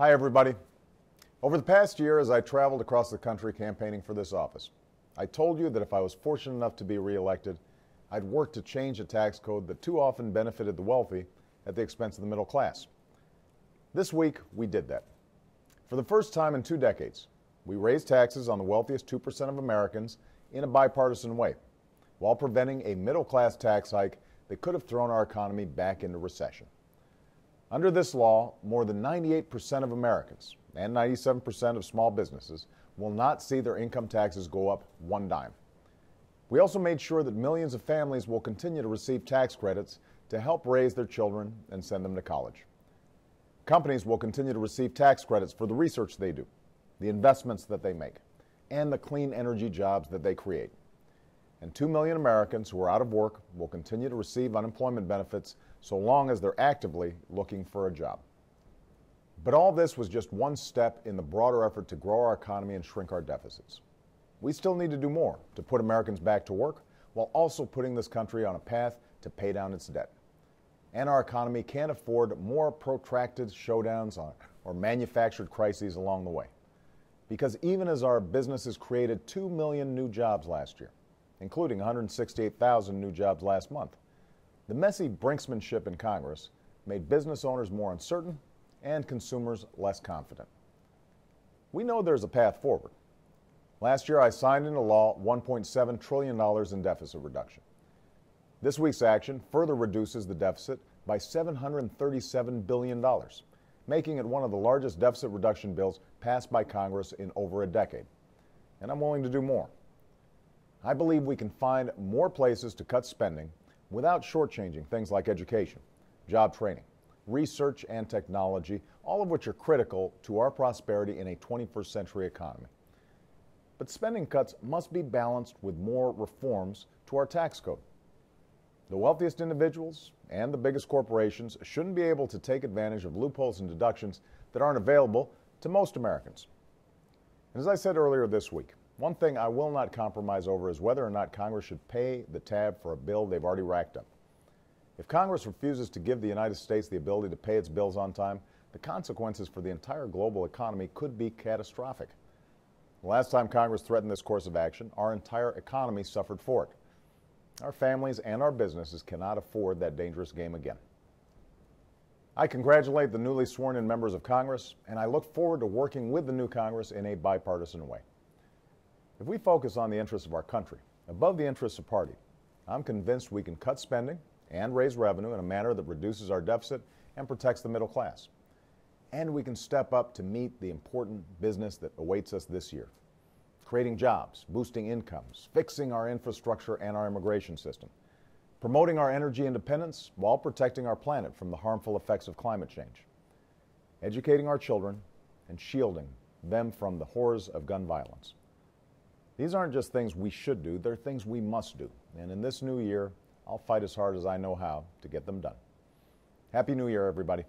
Hi, everybody. Over the past year, as I traveled across the country campaigning for this office, I told you that if I was fortunate enough to be reelected, I'd work to change a tax code that too often benefited the wealthy at the expense of the middle class. This week, we did that. For the first time in 2 decades, we raised taxes on the wealthiest 2% of Americans in a bipartisan way, while preventing a middle-class tax hike that could have thrown our economy back into recession. Under this law, more than 98% of Americans and 97% of small businesses will not see their income taxes go up one dime. We also made sure that millions of families will continue to receive tax credits to help raise their children and send them to college. Companies will continue to receive tax credits for the research they do, the investments that they make, and the clean energy jobs that they create. And 2 million Americans who are out of work will continue to receive unemployment benefits so long as they're actively looking for a job. But all this was just one step in the broader effort to grow our economy and shrink our deficits. We still need to do more to put Americans back to work while also putting this country on a path to pay down its debt. And our economy can't afford more protracted showdowns or manufactured crises along the way. Because even as our businesses created 2 million new jobs last year, including 168,000 new jobs last month, the messy brinksmanship in Congress made business owners more uncertain and consumers less confident. We know there's a path forward. Last year, I signed into law $1.7 trillion in deficit reduction. This week's action further reduces the deficit by $737 billion, making it one of the largest deficit reduction bills passed by Congress in over a decade. And I'm willing to do more. I believe we can find more places to cut spending without shortchanging things like education, job training, research, and technology, all of which are critical to our prosperity in a 21st century economy. But spending cuts must be balanced with more reforms to our tax code. The wealthiest individuals and the biggest corporations shouldn't be able to take advantage of loopholes and deductions that aren't available to most Americans. And as I said earlier this week, one thing I will not compromise over is whether or not Congress should pay the tab for a bill they've already racked up. If Congress refuses to give the United States the ability to pay its bills on time, the consequences for the entire global economy could be catastrophic. The last time Congress threatened this course of action, our entire economy suffered for it. Our families and our businesses cannot afford that dangerous game again. I congratulate the newly sworn-in members of Congress, and I look forward to working with the new Congress in a bipartisan way. If we focus on the interests of our country above the interests of party, I'm convinced we can cut spending and raise revenue in a manner that reduces our deficit and protects the middle class. And we can step up to meet the important business that awaits us this year, creating jobs, boosting incomes, fixing our infrastructure and our immigration system, promoting our energy independence while protecting our planet from the harmful effects of climate change, educating our children, and shielding them from the horrors of gun violence. These aren't just things we should do, they're things we must do. And in this new year, I'll fight as hard as I know how to get them done. Happy New Year, everybody.